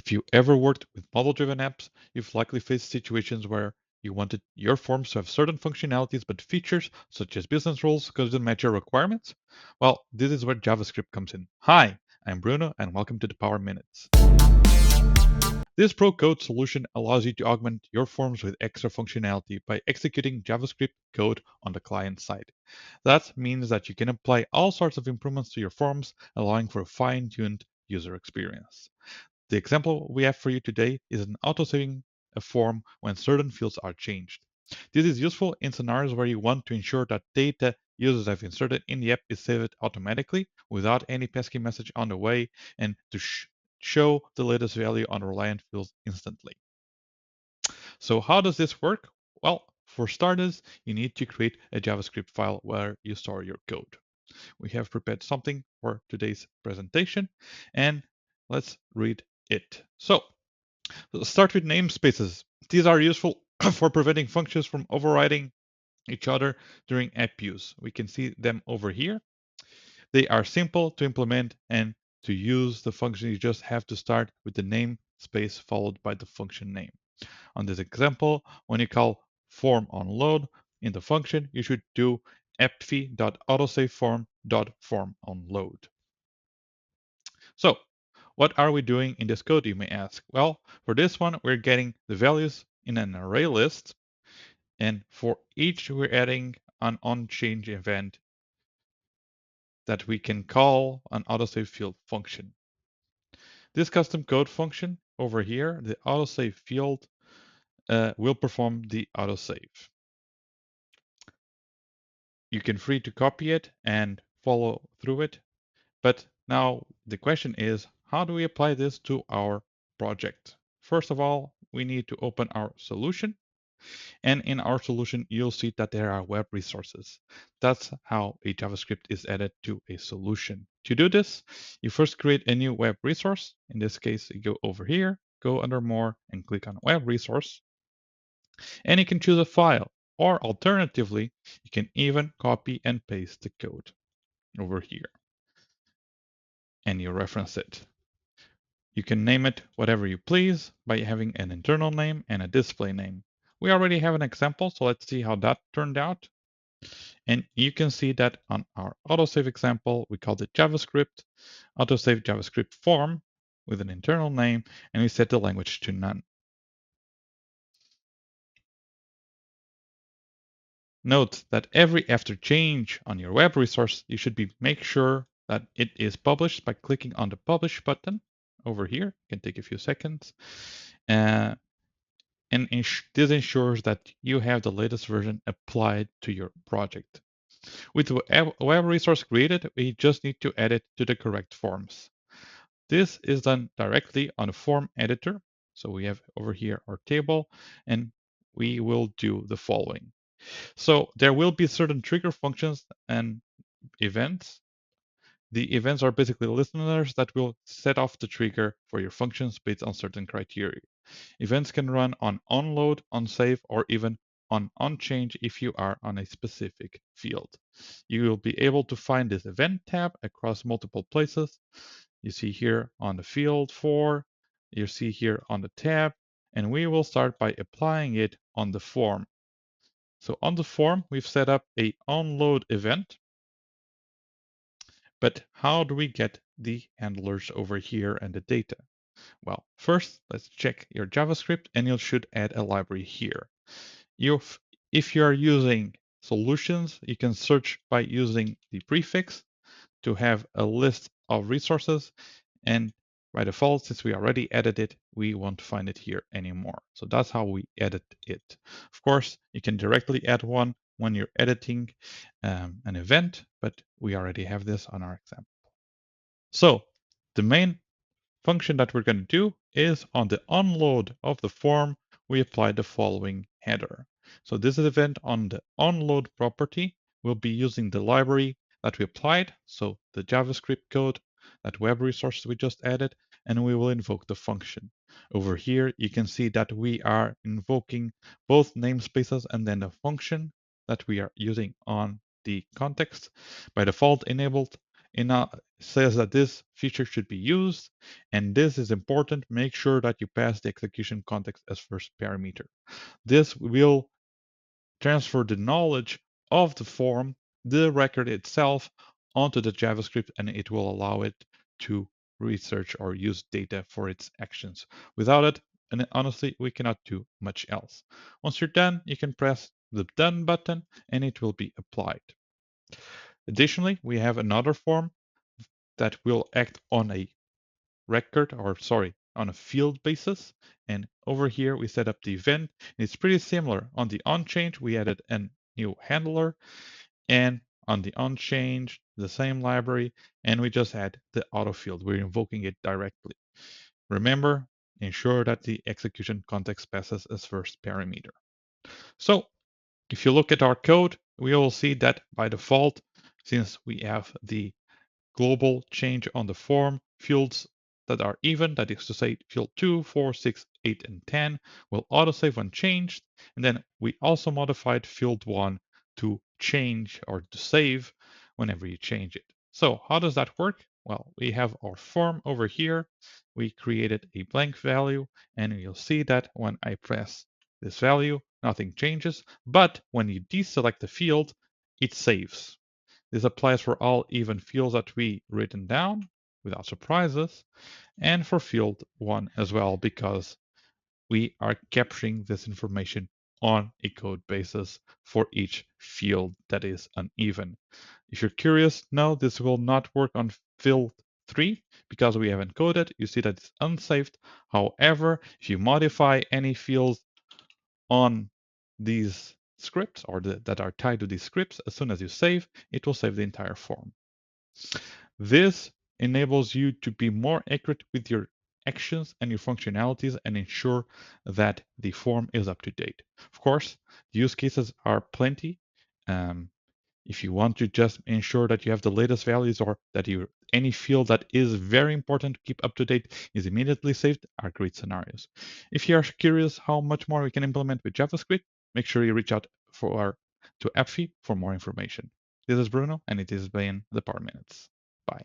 If you ever worked with model-driven apps, you've likely faced situations where you wanted your forms to have certain functionalities, but features such as business rules couldn't match your requirements. Well, this is where JavaScript comes in. Hi, I'm Bruno, and welcome to the Power Minutes. This pro code solution allows you to augment your forms with extra functionality by executing JavaScript code on the client side. That means that you can apply all sorts of improvements to your forms, allowing for a fine-tuned user experience. The example we have for you today is an autosaving a form when certain fields are changed. This is useful in scenarios where you want to ensure that data users have inserted in the app is saved automatically without any pesky message on the way and to show the latest value on reliant fields instantly. So how does this work? Well, for starters, you need to create a JavaScript file where you store your code. We have prepared something for today's presentation, and let's read it. So let's start with namespaces. These are useful for preventing functions from overriding each other during app use. We can see them over here. They are simple to implement, and to use the function, you just have to start with the namespace followed by the function name. On this example, when you call form onLoad in the function, you should do appv.autosaveform.form onLoad. So what are we doing in this code, you may ask? Well, for this one, we're getting the values in an array list. And for each, we're adding an onChange event that we can call an autosave field function. This custom code function over here, the autosave field, will perform the autosave. You can free to copy it and follow through it. But now the question is, how do we apply this to our project? First of all, we need to open our solution. And in our solution, you'll see that there are web resources. That's how a JavaScript is added to a solution. To do this, you first create a new web resource. In this case, you go over here, go under More, and click on Web Resource. And you can choose a file. Or alternatively, you can even copy and paste the code over here. And you reference it. You can name it whatever you please by having an internal name and a display name. We already have an example, so let's see how that turned out. And you can see that on our autosave example, we called it JavaScript, autosave JavaScript form with an internal name, and we set the language to none. Note that after change on your web resource, you should make sure that it is published by clicking on the Publish button over here. It can take a few seconds. And this ensures that you have the latest version applied to your project. With the web resource created, we just need to add it to the correct forms. This is done directly on the form editor. So we have over here our table, and we will do the following. So there will be certain trigger functions and events. The events are basically listeners that will set off the trigger for your functions based on certain criteria. Events can run on onLoad, onSave, or even on onChange if you are on a specific field. You will be able to find this event tab across multiple places. You see here on the field 4, you see here on the tab, and we will start by applying it on the form. So on the form, we've set up a onLoad event. But how do we get the handlers over here and the data? Well, first, let's check your JavaScript, and you should add a library here. If you are using solutions, you can search by using the prefix to have a list of resources. And by default, since we already added it, we won't find it here anymore. So that's how we edit it. Of course, you can directly add one when you're editing an event, but we already have this on our example. So the main function that we're going to do is on the onLoad of the form, we apply the following header. So this event on the onLoad property will be using the library that we applied, so the JavaScript code, that web resource we just added, and we will invoke the function. Over here, you can see that we are invoking both namespaces and then the function that we are using on the context. By default enabled, says that this feature should be used, and this is important. Make sure that you pass the execution context as first parameter. This will transfer the knowledge of the form, the record itself, onto the JavaScript, and it will allow it to research or use data for its actions. Without it, and honestly, we cannot do much else. Once you're done, you can press the Done button and it will be applied. Additionally, we have another form that will act on a record, or sorry, on a field basis. And over here, we set up the event. It's pretty similar. On the onChange, we added a new handler, and on the onChange, the same library, and we just add the auto field. We're invoking it directly. Remember, ensure that the execution context passes as first parameter. So if you look at our code, we will see that by default, since we have the global change on the form, fields that are even, that is to say field 2, 4, 6, 8, and 10 will autosave when changed. And then we also modified field 1 to change or to save whenever you change it. So how does that work? Well, we have our form over here. We created a blank value, and you'll see that when I press this value, nothing changes. But when you deselect the field, it saves. This applies for all even fields that we written down without surprises, and for field 1 as well, because we are capturing this information on a code basis for each field that is uneven. If you're curious, no, this will not work on field 3 because we haven't coded. You see that it's unsaved. However, if you modify any fields on these scripts or that are tied to these scripts, as soon as you save, it will save the entire form. This enables you to be more accurate with your actions and your functionalities and ensure that the form is up to date. Of course, use cases are plenty. If you want to just ensure that you have the latest values or that any field that is very important to keep up to date is immediately saved are great scenarios. If you are curious how much more we can implement with JavaScript, make sure you reach out to AppFi for more information. This is Bruno, and it has been the Power Minutes. Bye.